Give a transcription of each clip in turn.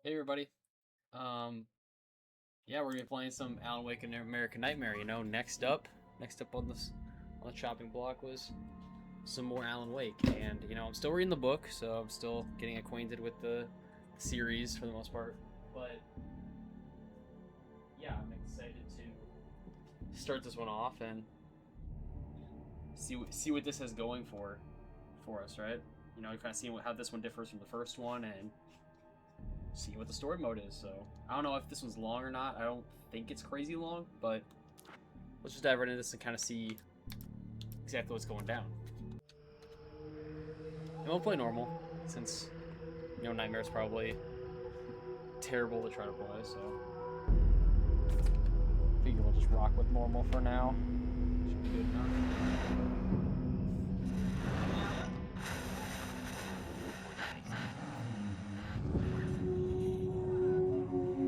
Hey everybody. Um, yeah, we're gonna be playing some Alan Wake and American Nightmare. Next up on the chopping block was some more Alan Wake, and I'm still reading the book, so I'm still getting acquainted with the series for the most part. But yeah, I'm excited to start this one off and see what this has going for us, right? Kind of seeing how this one differs from the first one and see what the story mode is. So I don't know if this one's long or not. I don't think it's crazy long, but let's just dive right into this and kind of see exactly what's going down. And we'll play normal since Nightmare's probably terrible to try to play. So I think we'll just rock with normal for now. Should be good enough.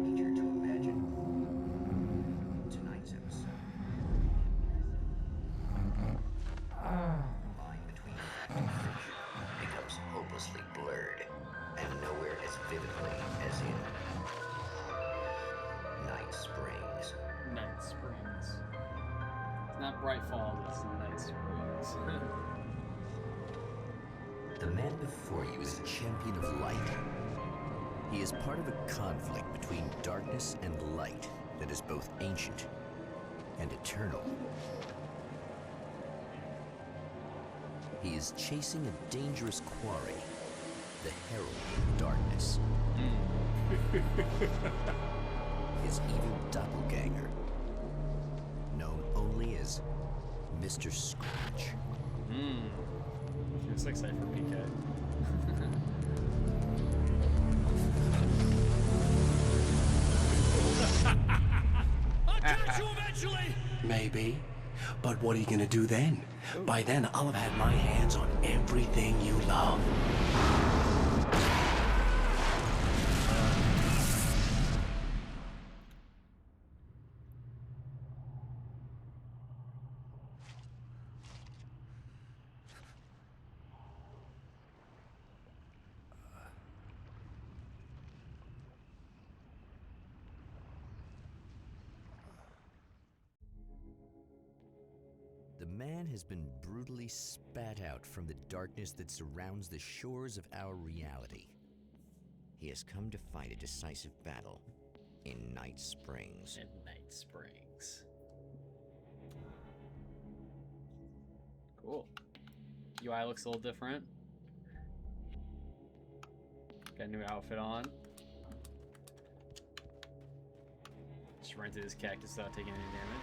Eager to imagine tonight's episode. The line between fact and fiction becomes hopelessly blurred, and nowhere as vividly as in Night Springs. Night Springs. It's not Bright Falls. It's Night Springs. The man before you is a champion of light. He is part of a conflict between darkness and light that is both ancient and eternal. He is chasing a dangerous quarry, the Herald of Darkness. His evil doppelganger, known only as Mr. Scratch. Looks excited for PK. I'll catch you eventually! Maybe. But what are you gonna do then? By then, I'll have had my hands on everything you love. The man has been brutally spat out from the darkness that surrounds the shores of our reality. He has come to fight a decisive battle in Night Springs. In Night Springs. Cool. UI looks a little different. Got a new outfit on. Just run through this cactus without taking any damage.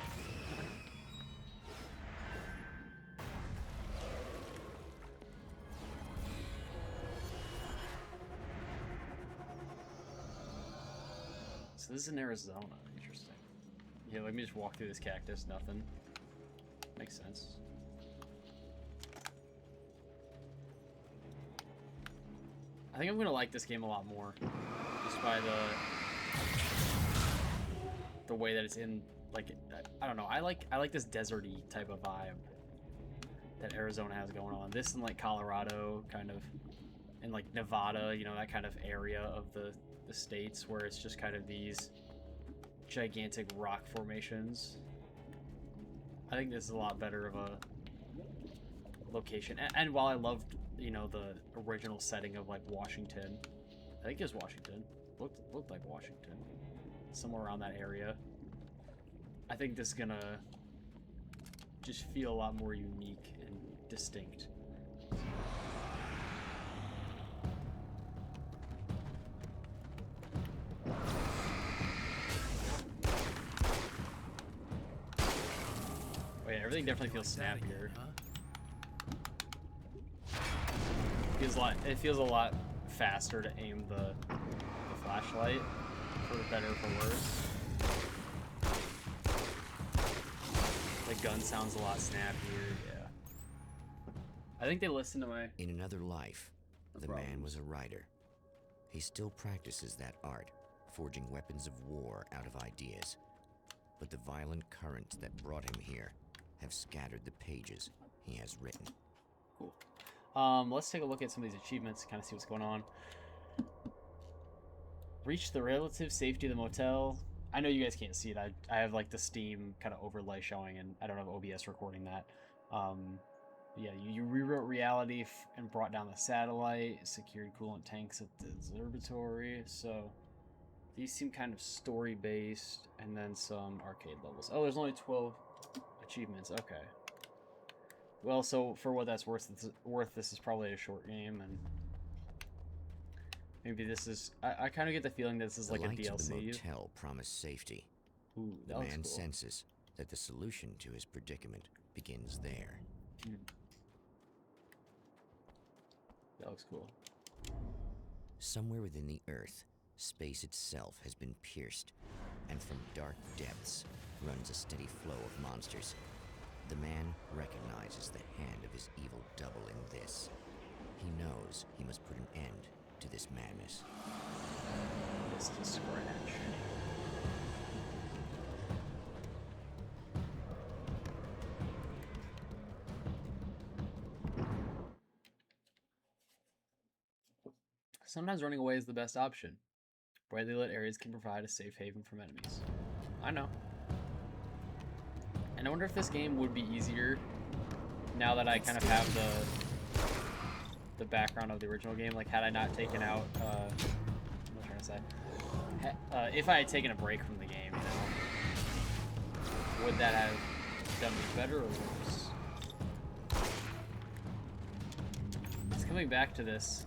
So this is in Arizona. Interesting. Yeah, let me just walk through this cactus. Nothing. Makes sense. I think I'm gonna like this game a lot more, just by the way that it's in. Like, I don't know. I like this deserty type of vibe that Arizona has going on. This and like Colorado, kind of, and like Nevada. That kind of area of the states where it's just kind of these gigantic rock formations. I think this is a lot better of a location. And while I loved, the original setting of like Washington, I think it was Washington. Looked like Washington, somewhere around that area. I think this is gonna just feel a lot more unique and distinct. Oh yeah, everything definitely feels snappier. It feels a lot faster to aim the flashlight, for better or for worse. The gun sounds a lot snappier, yeah. I think they listened to my... In another life, the man problems. was a writer. He still practices that art, forging weapons of war out of ideas. But the violent currents that brought him here have scattered the pages he has written. Cool. Let's take a look at some of these achievements, kind of see what's going on. Reach the relative safety of the motel. I know you guys can't see it. I have like the Steam kind of overlay showing, and I don't have OBS recording that. Yeah, you rewrote reality and brought down the satellite, secured coolant tanks at the observatory. So these seem kind of story based, and then some arcade levels. Oh, there's only 12 achievements. Okay. Well, so for what that's worth, this is probably a short game, and maybe this is. I kind of get the feeling this is like a The lights DLC. of the motel promise safety. Ooh, The that looks man cool. senses that the solution to his predicament begins there. That looks cool. Somewhere within the Earth, space itself has been pierced, and from dark depths runs a steady flow of monsters. The man recognizes the hand of his evil double in this. He knows he must put an end to this madness. Mr. Scratch. Sometimes running away is the best option. Brightly lit areas can provide a safe haven from enemies. I know. And I wonder if this game would be easier now that I kind of have the background of the original game. Like, had I not taken out, what am I trying to say? If I had taken a break from the game, you know, would that have done me better or worse? It's coming back to this.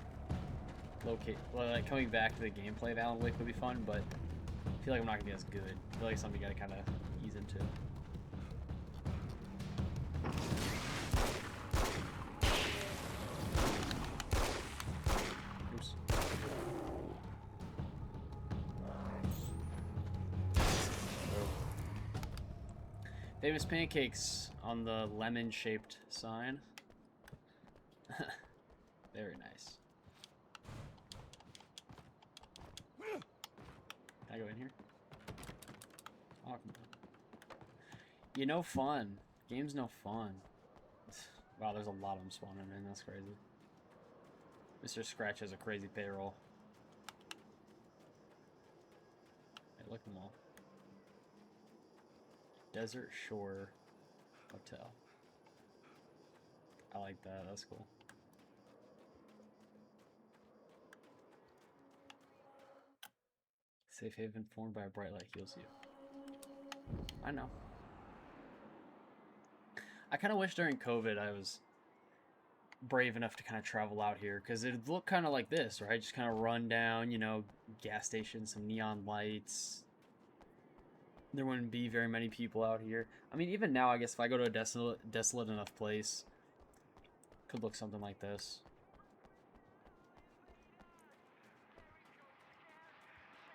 Like coming back to the gameplay of Alan Wake would be fun, but I feel like I'm not gonna be as good. I feel like something you gotta kind of ease into. Oops. Famous pancakes on the lemon-shaped sign. Very nice. Can I go in here? Oh, come on. You know fun. Game's no fun. Wow, there's a lot of them spawning in. That's crazy. Mr. Scratch has a crazy payroll. Hey, look at them all. Desert Shore Hotel. I like that. That's cool. Safe haven formed by a bright light heals you. I know. I kind of wish during COVID I was brave enough to kind of travel out here, because it'd look kind of like this, right? Just kind of run down, you know, gas station, some neon lights. There wouldn't be very many people out here. I mean, even now, I guess if I go to a desolate enough place, it could look something like this.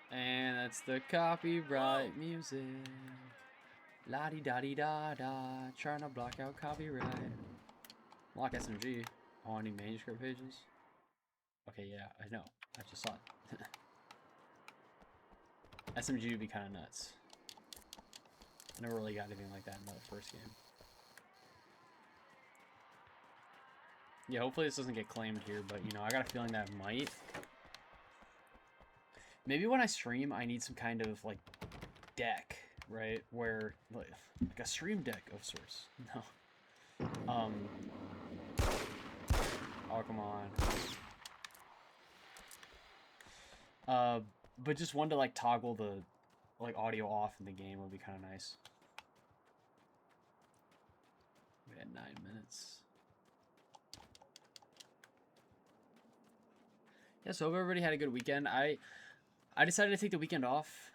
And that's the copyright music. La-di-da-di-da-da. Trying to block out copyright. Lock SMG. Oh, I need manuscript pages. Okay, yeah, I know. I just saw it. SMG would be kind of nuts. I never really got anything like that in the first game. Yeah, hopefully this doesn't get claimed here, but, you know, I got a feeling that it might. Maybe when I stream, I need some kind of, like, deck, right? Where, like a stream deck of sorts. No. Oh, come on. But just one to, like, toggle the, like, audio off in the game would be kind of nice. We had 9 minutes. Yeah, so hope everybody had a good weekend. I decided to take the weekend off.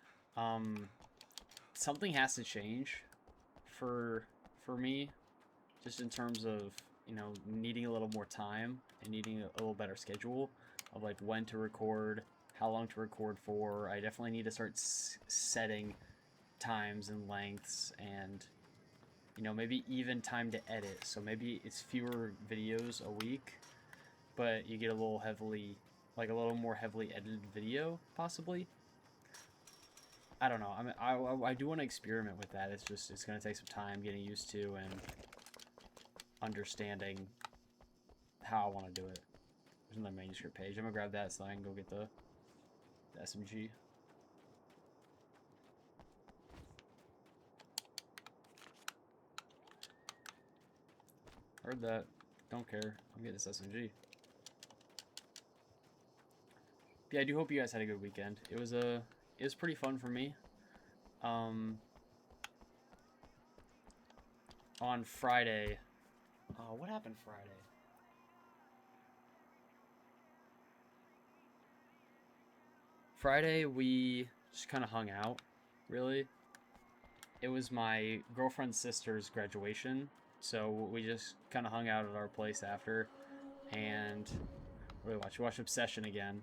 Something has to change for me, just in terms of, you know, needing a little more time and needing a little better schedule of, like, when to record, how long to record for. I definitely need to start setting times and lengths, and, you know, maybe even time to edit. So maybe it's fewer videos a week, but you get a little more heavily edited video, possibly. I don't know. I mean, I do want to experiment with that. It's just, it's going to take some time getting used to and understanding how I want to do it. There's another manuscript page. I'm going to grab that so I can go get the SMG. Heard that. Don't care. I'm getting this SMG. Yeah, I do hope you guys had a good weekend. It was pretty fun for me. On Friday. What happened Friday? Friday we just kind of hung out, really. It was my girlfriend's sister's graduation, so we just kind of hung out at our place after, and what did we watched Obsession again.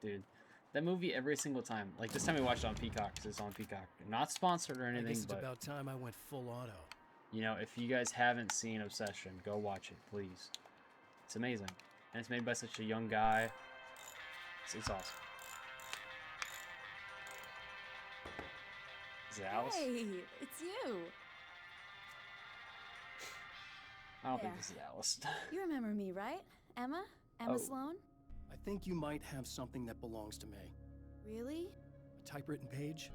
Dude, that movie every single time. Like this time we watched it on Peacock, because it's on Peacock. Not sponsored or anything, I guess it's but about time I went full auto. you know, if you guys haven't seen Obsession, go watch it, please. It's amazing, and it's made by such a young guy. It's awesome. Is it Alice? Hey, it's you. I don't think Yeah. this is Alice. You remember me, right? Emma? Emma Oh. Sloan? I think you might have something that belongs to me. Really? A typewritten page?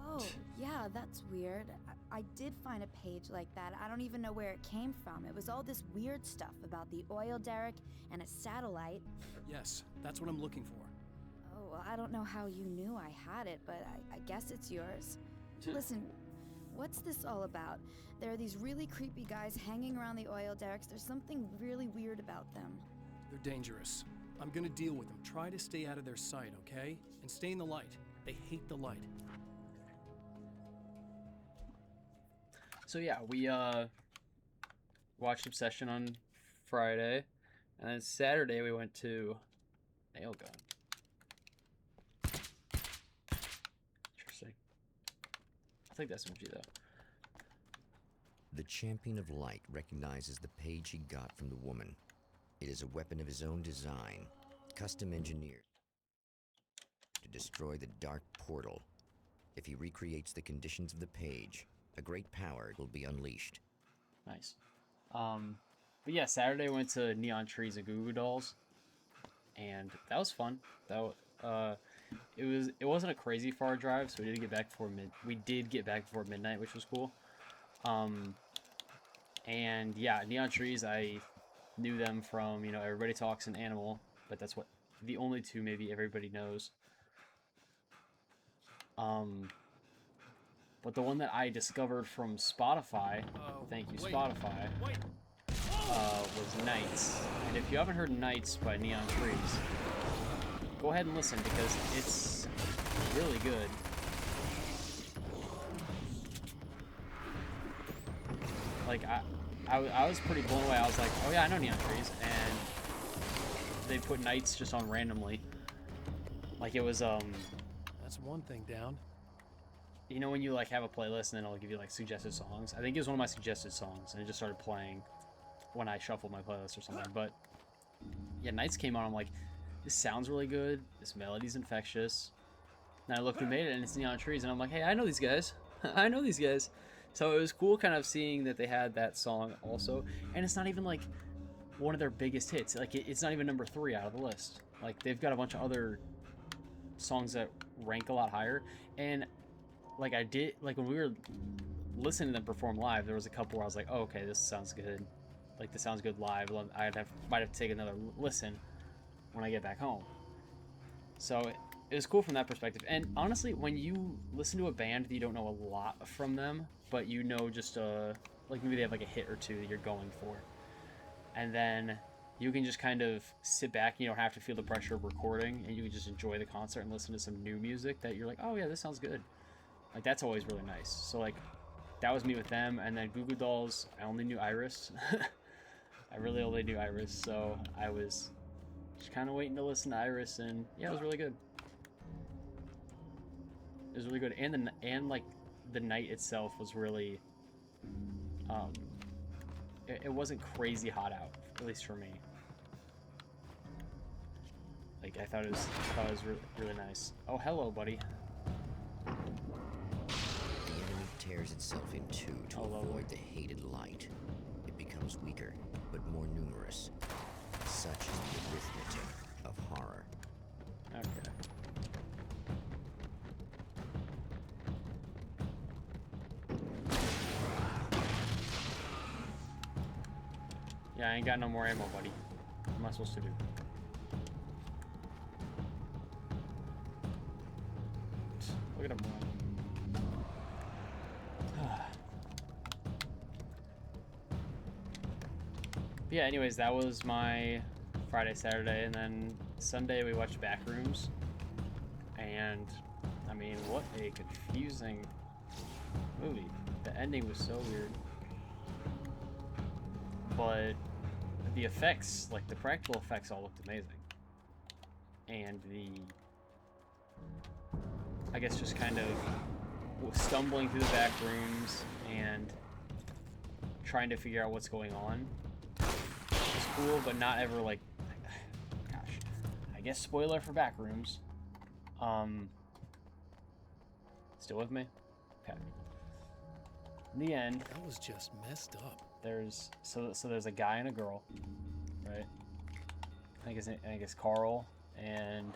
Oh, yeah, that's weird. I did find a page like that. I don't even know where it came from. It was all this weird stuff about the oil derrick and a satellite. Yes, that's what I'm looking for. Oh, well, I don't know how you knew I had it, but I guess it's yours. Listen, what's this all about? There are these really creepy guys hanging around the oil derricks. There's something really weird about them. They're dangerous. I'm gonna deal with them. Try to stay out of their sight, okay? And stay in the light. They hate the light. So yeah, we watched Obsession on Friday, and then Saturday we went to Nailgun. Interesting. I'll take the SMG though. The champion of light recognizes the page he got from the woman. It is a weapon of his own design, custom engineered to destroy the dark portal. If he recreates the conditions of the page, a great power will be unleashed. Nice. But yeah, Saturday we went to Neon Trees and Goo Goo Dolls, and that was fun. It wasn't a crazy far drive, so we did get back before midnight, which was cool. And yeah, Neon Trees, I knew them from, you know, Everybody Talks and Animal, but that's what the only two maybe everybody knows. But the one that I discovered from Spotify, thank you wait, Spotify, Wait! was Nights. And if you haven't heard Nights by Neon Trees, go ahead and listen because it's really good. Like I was pretty blown away. I was like, oh yeah, I know Neon Trees, and they put Nights just on randomly. Like it was That's one thing down. you know when you like have a playlist and then it'll give you like suggested songs. I think it was one of my suggested songs, and it just started playing when I shuffled my playlist or something. But yeah, Nights came on. I'm like, this sounds really good. This melody's infectious. And I looked who made it, and it's Neon Trees, and I'm like, hey, I know these guys. I know these guys. So it was cool kind of seeing that they had that song also, and it's not even like one of their biggest hits. Like it's not even number 3 out of the list. Like they've got a bunch of other songs that rank a lot higher, and like I did, like when we were listening to them perform live, there was a couple where I was like, oh, okay, this sounds good. Like this sounds good live. Might have to take another listen when I get back home. So it was cool from that perspective. And honestly, when you listen to a band that you don't know a lot from them, but you know just like maybe they have like a hit or two that you're going for, and then you can just kind of sit back, you don't have to feel the pressure of recording, and you can just enjoy the concert and listen to some new music that you're like, oh yeah, this sounds good. Like that's always really nice. So like that was me with them. And then Goo Goo Dolls, I only knew Iris. I really only knew Iris, so I was just kind of waiting to listen to Iris, and yeah, it was really good. It was really good, and like the night itself was really, it wasn't crazy hot out, at least for me. Like I thought it was really nice. Oh, hello, buddy. The enemy tears itself in two to avoid the hated light. It becomes weaker, but more numerous. Such is the arithmetic of horror. Okay. Yeah, I ain't got no more ammo, buddy. What am I supposed to do? Look at him run. Yeah, anyways, that was my Friday, Saturday, and then Sunday we watched Backrooms. And, I mean, what a confusing movie. The ending was so weird. But the effects, like the practical effects all looked amazing. And I guess just kind of stumbling through the back rooms and trying to figure out what's going on was cool, but not ever like, gosh, I guess spoiler for Backrooms. Still with me? Okay. In the end, That was just messed up. there's there's a guy and a girl, right? I guess Carl and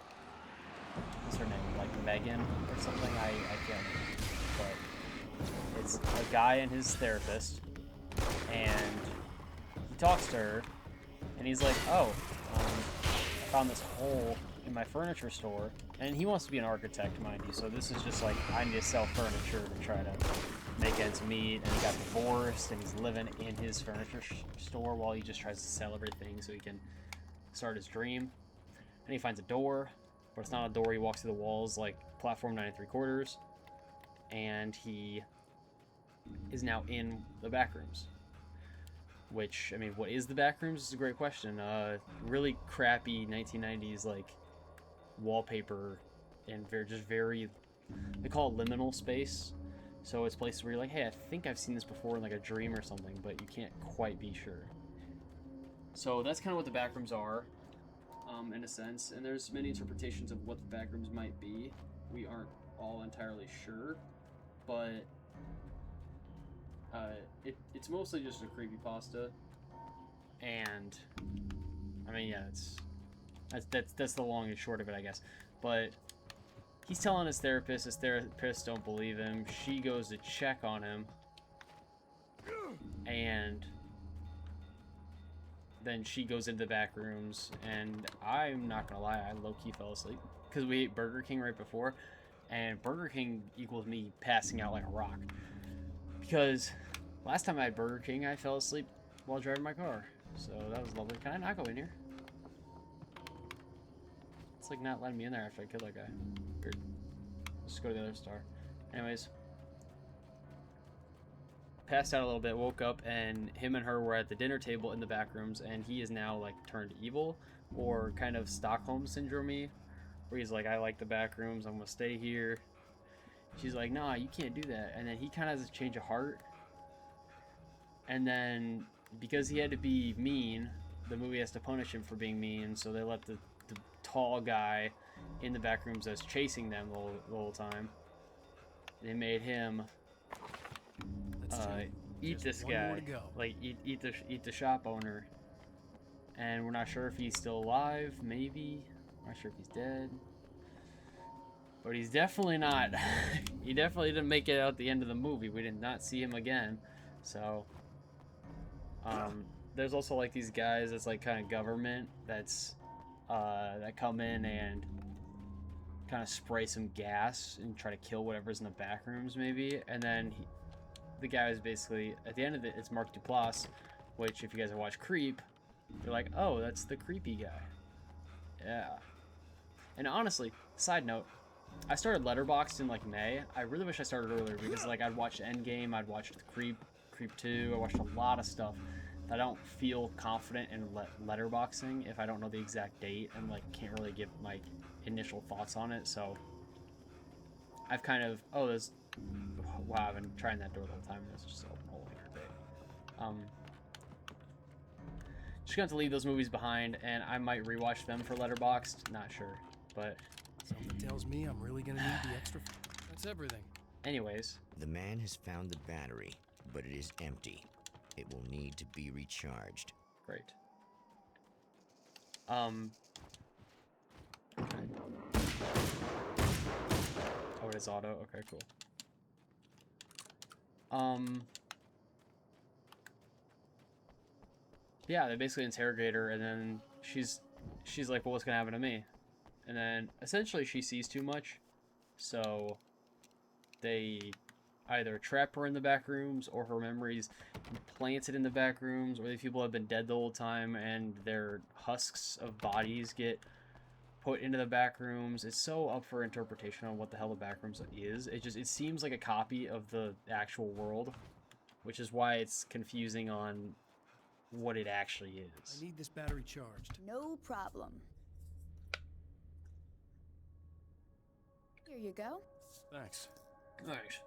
what's her name? Like Megan or something. I can't remember. But it's a guy and his therapist, and he talks to her, and he's like, "Oh, I found this hole in my furniture store," and he wants to be an architect, mind you. So this is just like, I need to sell furniture to try to make ends meet, and he got divorced, and he's living in his furniture store while he just tries to sell everything so he can start his dream. And he finds a door, but it's not a door. He walks through the walls like platform 9 3/4, and he is now in the back rooms. Which, I mean, what is the back rooms is a great question. Really crappy 1990s like wallpaper, and very, they call it liminal space. So it's places where you're like, hey, I think I've seen this before in like a dream or something, but you can't quite be sure. So that's kind of what the backrooms are, in a sense. And there's many interpretations of what the backrooms might be. We aren't all entirely sure, but it's mostly just a creepypasta. And I mean, yeah, that's the long and short of it, I guess. But he's telling his therapist don't believe him. She goes to check on him, and then she goes into the back rooms, and I'm not gonna lie, I low-key fell asleep because we ate Burger King right before, and Burger King equals me passing out like a rock, because last time I had Burger King I fell asleep while driving my car, so that was lovely. Can I not go in here? It's like not letting me in there after I killed that guy. Weird. Let's just go to the other star. Anyways, passed out a little bit, woke up, and him and her were at the dinner table in the back rooms, and he is now like turned evil, or kind of Stockholm syndrome-y, where he's like, I like the back rooms, I'm gonna stay here. She's like, nah, you can't do that. And then he kind of has a change of heart, and then because he had to be mean, the movie has to punish him for being mean, so they let the tall guy in the back rooms that's chasing them the whole time. They made him eat this guy, like eat the shop owner, and we're not sure if he's still alive. Maybe, I'm not sure if he's dead, but he's definitely not. He definitely didn't make it out at the end of the movie. We did not see him again. So there's also like these guys that's like kind of government that's that come in and kind of spray some gas and try to kill whatever's in the back rooms, maybe. And then the guy is basically, at the end of it, it's Mark Duplass, which if you guys have watched Creep, you're like, oh, that's the creepy guy. Yeah. And honestly, side note, I started Letterboxd in like May. I really wish I started earlier, because like I'd watched Endgame, I'd watched Creep 2, I watched a lot of stuff that I don't feel confident in letterboxing if I don't know the exact date and like can't really give my initial thoughts on it. So I've kind of, wow, I've been trying that door the whole time. It's just a whole debate. Just going to leave those movies behind, and I might rewatch them for Letterboxd. Not sure, but Something tells me I'm really gonna need the extra. That's everything. anyways, The man has found the battery, but it is empty. It will need to be recharged. great. Oh, it is auto. Okay, cool. yeah, they basically interrogate her, and then she's like, well, what's gonna happen to me? And then essentially she sees too much, so they either trap her in the back rooms, or her memories implanted in the back rooms, or these people have been dead the whole time and their husks of bodies get put into the back rooms. It's so up for interpretation on what the hell the back rooms is. It seems like a copy of the actual world, which is why it's confusing on what it actually is. I need this battery charged. No problem. Here you go. Thanks. Nice.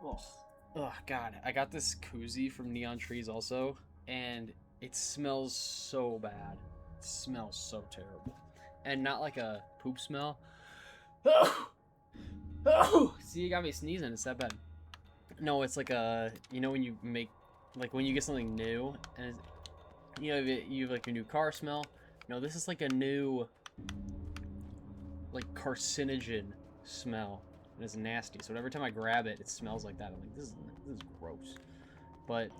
Oh, God. I got this koozie from Neon Trees also, and it smells so bad. It smells so terrible. And not like a poop smell. Oh! See, you got me sneezing. It's that bad. No, it's like a... You know when you make... Like when you get something new, and it's, you have like a new car smell. No, this is like a new... Like carcinogen smell. And it's nasty. So every time I grab it, it smells like that. I'm like, this is gross. But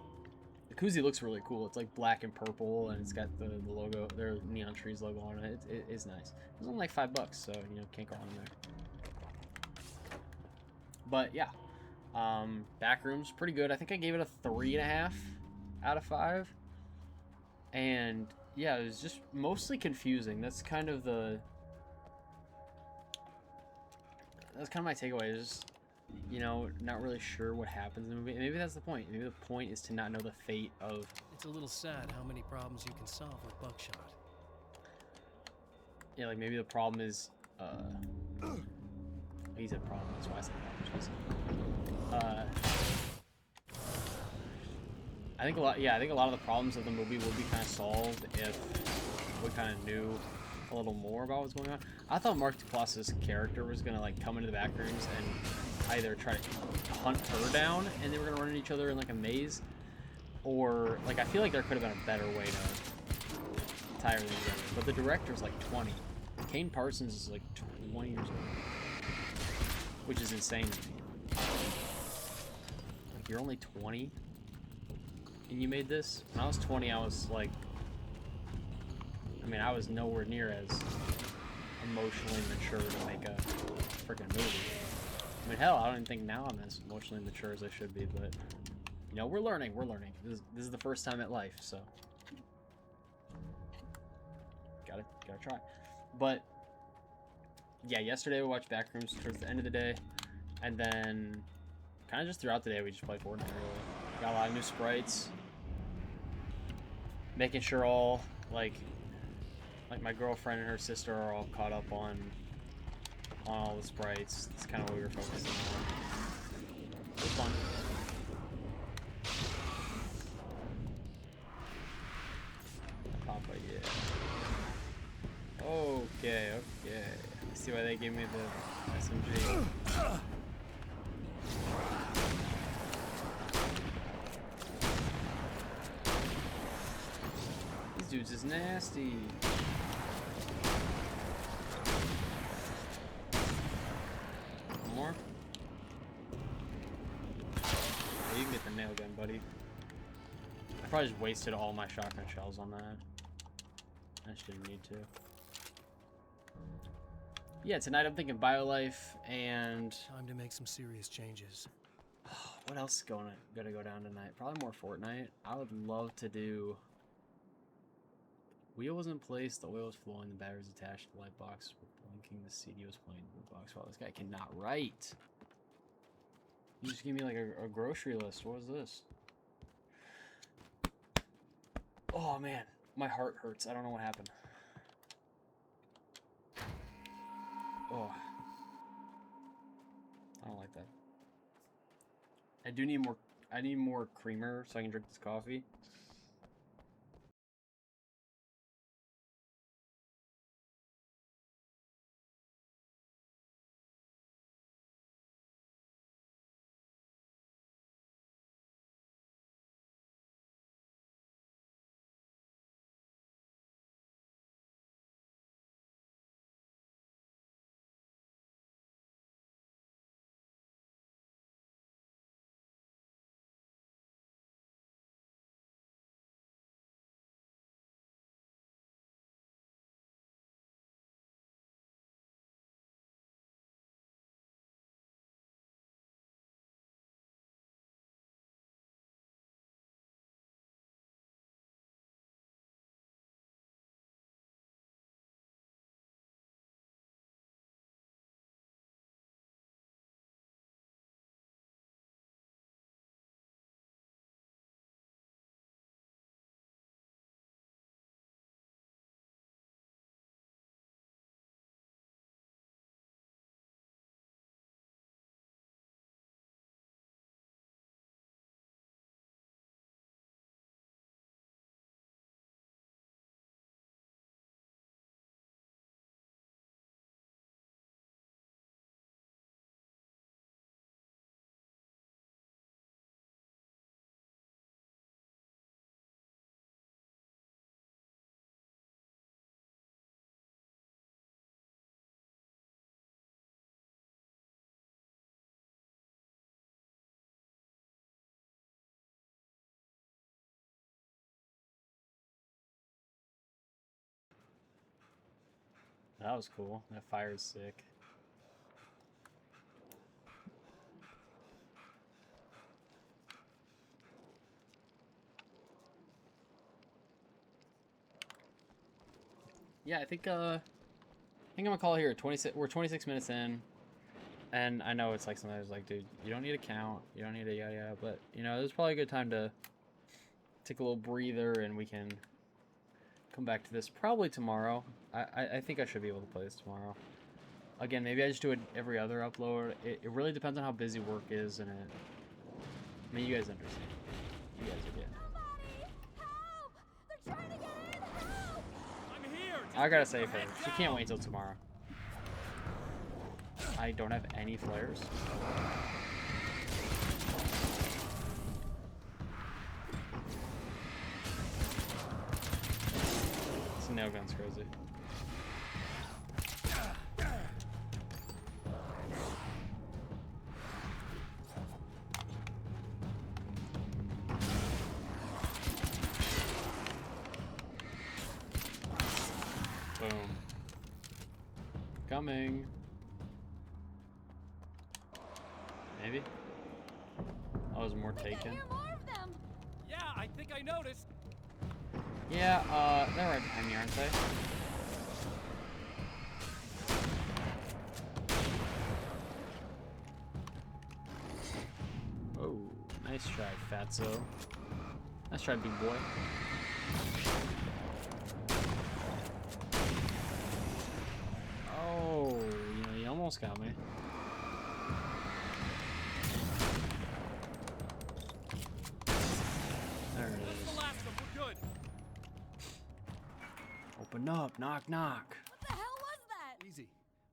the koozie looks really cool. It's like black and purple, and it's got the logo, their Neon Trees logo on it. It is nice. It was only like $5, so can't go wrong there. But yeah, Backrooms pretty good. I think I gave it a 3.5 out of 5. And yeah, it was just mostly confusing. That's kind of my takeaway. Is just, not really sure what happens in the movie. Maybe that's the point. Maybe the point is to not know the fate of... It's a little sad how many problems you can solve with buckshot. Yeah, like maybe the problem is... He said problem, that's why I said problem. I think a lot of the problems of the movie would be kind of solved if we kind of knew a little more about what's going on. I thought Mark Duplass's character was gonna like come into the back rooms and either try to hunt her down, and they were gonna run into each other in like a maze, or like I feel like there could have been a better way to tie everything together. But the director's like 20. Kane Parsons is like 20 years old, which is insane to me. Like, you're only 20 and you made this? When I was 20, I was like, I was nowhere near as emotionally mature to make a freaking movie. Hell, I don't even think now I'm as emotionally mature as I should be, but we're learning. This is the first time at life, so gotta try. But yeah, yesterday we watched Backrooms towards the end of the day, and then kind of just throughout the day we just played Fortnite. Really got a lot of new sprites, making sure all like my girlfriend and her sister are all caught up on all the sprites. That's kind of what we were focusing on. It was fun. Papa, yeah. Okay. I see why they gave me the SMG. These dudes is nasty. More? Yeah, you can get the nail gun, buddy. I probably just wasted all my shotgun shells on that. I just didn't need to. Yeah, tonight I'm thinking BioLife and... Time to make some serious changes. What else is gonna go down tonight? Probably more Fortnite. I would love to do... Wheel was in place, the oil was flowing, the batteries attached, the light box was blinking, the CD was playing, the box. Wow, this guy cannot write. You just gave me like a grocery list. What is this? Oh man, my heart hurts. I don't know what happened. Oh, I don't like that. I need more creamer so I can drink this coffee. That was cool. That fire's sick. Yeah, I think I'm gonna call it here. 26. We're 26 minutes in, and I know it's like sometimes like, dude, you don't need a count, you don't need a yada, but you know, there's probably a good time to take a little breather, and we can come back to this probably tomorrow. I think I should be able to play this tomorrow. Again, maybe I just do it every other upload. It really depends on how busy work is, and I mean, you guys understand. You guys are getting. Somebody! Help! They're trying to get in! Help! I'm here. I gotta save her. She can't wait till tomorrow. I don't have any flares. This nail gun's crazy. Boom. Coming. Maybe? Oh, there's more I can taken. hear more of them! Yeah, I think I noticed. Yeah, they're right behind me, aren't they? Oh, nice try, Fatso. Nice try, big boy. Oh, you know, you almost got me. There it That's is. the last of them. We're good. Open up, knock, knock. What the hell was that? Easy.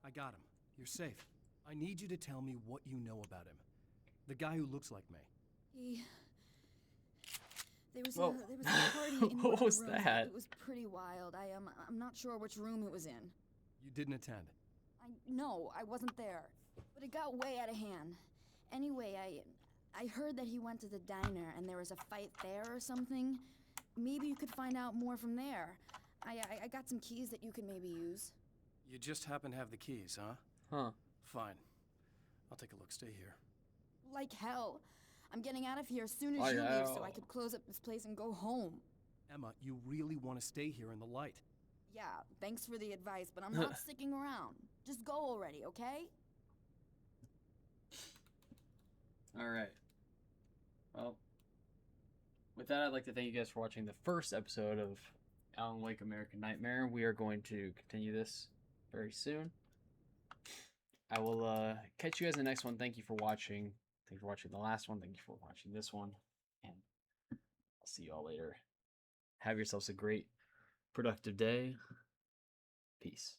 I got him. You're safe. I need you to tell me what you know about him. The guy who looks like me. He... There was Whoa. a party in one What of the was rooms. that? It was pretty wild. I'm not sure which room it was in. You didn't attend. No, I wasn't there. But it got way out of hand. Anyway, I heard that he went to the diner and there was a fight there or something. Maybe you could find out more from there. I got some keys that you could maybe use. You just happen to have the keys, huh? Huh. Fine. I'll take a look. Stay here. Like hell. I'm getting out of here as soon as Like you leave so hell. I could close up this place and go home. Emma, you really want to stay here in the light. Yeah, thanks for the advice, but I'm not sticking around. Just go already, okay? All right. Well, with that, I'd like to thank you guys for watching the first episode of Alan Wake American Nightmare. We are going to continue this very soon. I will catch you guys in the next one. Thank you for watching. Thank you for watching the last one. Thank you for watching this one. And I'll see you all later. Have yourselves a great, productive day. Peace.